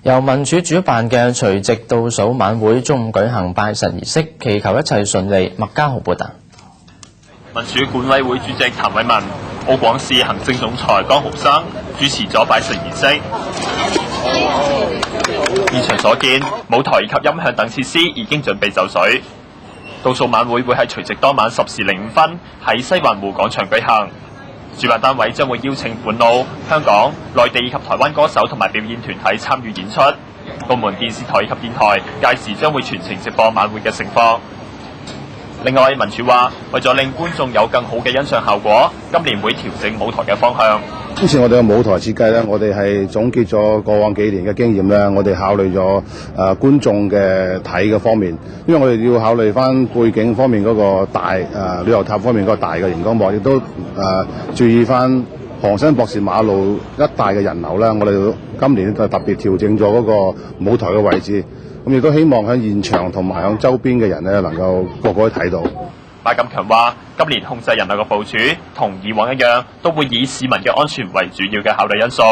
由民署主辦嘅除夕倒數晚會中午舉行拜神儀式，祈求一切順利。麥家豪報道。民署管委會主席譚偉文、澳廣市行政總裁江豪生主持咗拜神儀式。現場所見，舞台以及音響等設施已經準備就緒。倒數晚會會喺除夕當晚10時05分喺西環湖廣場舉行。主辦單位將會邀請本澳、香港、內地以及台灣歌手同埋表演團體參與演出。澳門電視台以及電台屆時將會全程直播晚會嘅盛況。另外，民署話為咗令觀眾有更好嘅欣賞效果，今年會調整舞台嘅方向。今次我哋嘅舞台設計咧，我哋係總結咗過往幾年嘅經驗咧，我哋考慮咗觀眾嘅睇嘅方面，因為我哋要考慮翻背景方面嗰個大旅遊塔方面嗰個大嘅熒光幕，亦都注意翻韓新博士馬路一帶嘅人流咧，我哋今年就特別調整咗嗰個舞台嘅位置，咁亦都希望喺現場同埋喺周邊嘅人咧能夠個個都睇到。馬錦強話：今年控制人流嘅部署同以往一樣，都會以市民嘅安全為主要嘅考慮因素。